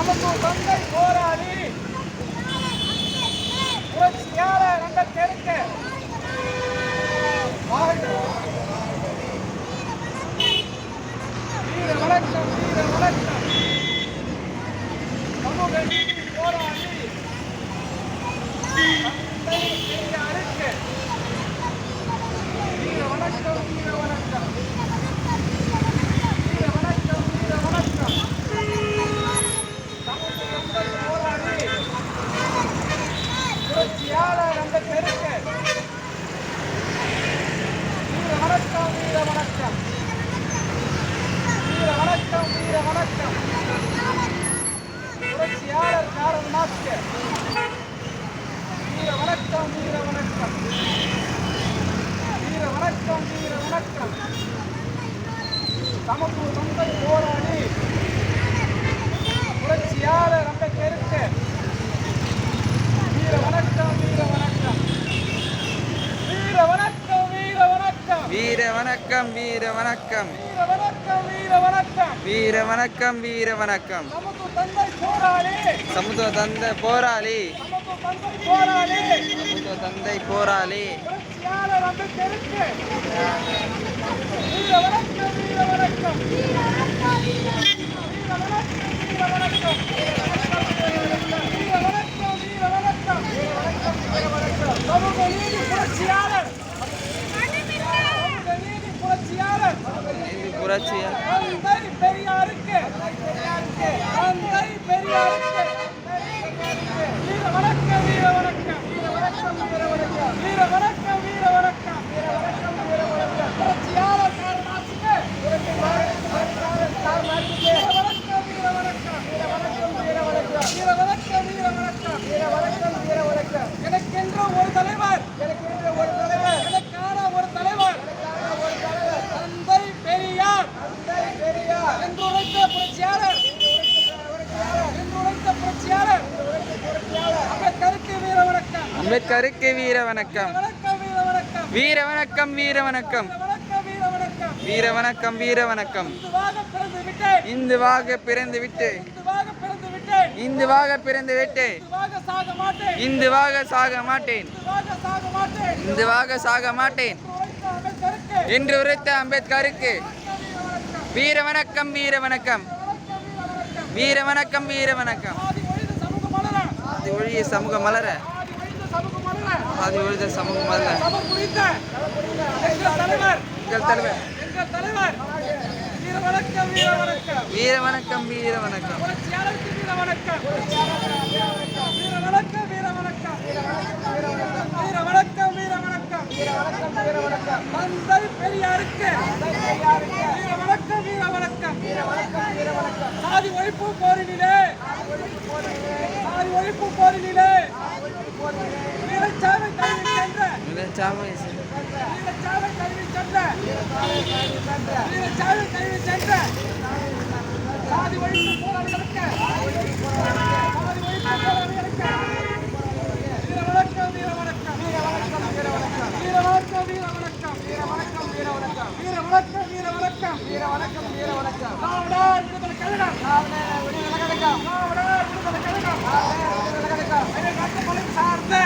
நமக்கு தந்தை போராளி புரட்சியாளர் அந்த தெருக்கு வீர வணக்கம் வீர வணக்கம் சமூக நீதி போராளி தந்தை பெரியாருக்கு வீர வணக்கம் வீர வணக்கம் வீர வணக்கம் வீர வணக்கம் சமூக தந்தை போராளி புரட்சியாளர் அந்த தெருக்கு வீர வணக்கம் வீர வணக்கம் வீர வணக்கம் வீர வணக்கம் புரட்சியாளர் காரல் மார்க்ஸ் வீர வணக்கம் வீர வணக்கம் வீர வணக்கம் வீர வணக்கம் தமக்கு தந்தை போராளி புரட்சியாளர் அம்பேத்கருக்கு வீர வணக்கம் வீர வணக்கம் வீர வணக்கம் வீர வணக்கம் வீர வணக்கம் வீர வணக்கம் வீர வணக்கம் வீர வணக்கம் வீர வணக்கம் வீர வணக்கம் நமக்கு தந்தை போராளி சமத்துவ தந்தை போராளி நமக்கு தந்தை போராளி சமத்துவ தந்தை போராளி புரட்சியாளர் அம்பேத்கருக்கு வீர வணக்கம் வீர வணக்கம் வீர வணக்கம் வீர வணக்கம் வீர வணக்கம் வீர வணக்கம் வீர வணக்கம் வீர வணக்கம் சமூக நீதி புரட்சியாளர் சமூக நீதி புரட்சியாளர் புரட்சியா தந்தை பெரியாருக்கு தந்தை பெரியாருக்கு வீர வணக்கம் வீர வணக்கம் வீர வணக்கம் வீர வணக்கம் வீர வணக்கம் வீர வணக்கம் வீர வணக்கம் வீர வணக்கம் புரட்சியாளர் காரல் மார்க்ஸுக்கு காரல் மார்க்ஸுக்கு வீர வணக்கம் வீர வணக்கம் வீர வணக்கம் வீர வணக்கம் வீர வணக்கம் வீர வணக்கம் வீர வணக்கம் வீர வணக்கம் எனக்கென்ற ஒரு தலைவர் எனக்கென்ற ஒரு தலைவர் எனக்கான ஒரு தலைவர் ஒரு தலைவர் தந்தை பெரியார் தந்தை பெரியார் என்று உழைத்த புரட்சியாளர் என்று உழைத்த புரட்சியாளர் அம்பேத்கருக்கு வீர வணக்கம் அம்பேத்கருக்கு வீர வணக்கம் வணக்கம் வீர வணக்கம் வீர வணக்கம் வீர வணக்கம் வணக்கம் வீர வணக்கம் வீர வணக்கம் வீர வணக்கம் இந்துவாக பிறந்து விட்டேன் இந்துவாக பிறந்து விட்டேன் இந்துவாக பிறந்து விட்டேன் இந்துவாக பிறந்து விட்டேன் இந்துவாக சாக மாட்டேன் இந்துவாக சாக மாட்டேன் இந்துவாக சாக மாட்டேன் இந்துவாக சாக மாட்டேன் என்று உரைத்த அம்பேத்கருக்கு வீர வணக்கம் வீர வணக்கம் வீர வணக்கம் வீர வணக்கம் ஆதி ஒழிய சமூக மலர ஆதி ஒழித சமூக மலர எங்கள் தலைவர் எங்கள் தலைவர் எங்கள் தலைவர் வீர வணக்கம் வீர வணக்கம் வீர வணக்கம் வீர வணக்கம் புரட்சியாளருக்கு வீர வணக்கம் வீர வணக்கம் வீர வணக்கம் வீர வணக்கம் வீர வணக்கம் வீர வணக்கம் தந்தை பெரியாருக்கு வீர வணக்கம் வீர வணக்கம் வீர வணக்கம் வீர வணக்கம் சாதி ஒழிப்பு போரினிலே சாதி ஒழிப்பு போரினிலே வீரச்சாவை கல்வி சென்ற வீரச்சாவை வீரச்சாவை கல்வி சென்ற வீரச்சாவை கல்வி சென்ற சாதி ஒழிப்பு போராளிகளுக்கு சாதி ஒழிப்பு போராளிகளுக்கு வீர வணக்கம் வீர வணக்கம் வீர வணக்கம் வீர வணக்கம் வீர வணக்கம் வீர வணக்கம் வீர வணக்கம் வீர வணக்கம் வீர வணக்கம் வீர வணக்கம் வீர வணக்கம் வீர வணக்கம் திராவிடர் விடுதலை கழகம் திராவிடர் விடுதலை கழகம் திராவிடர் விடுதலை கழகம் திராவிடர் விடுதலை கழகம் சார்ந்த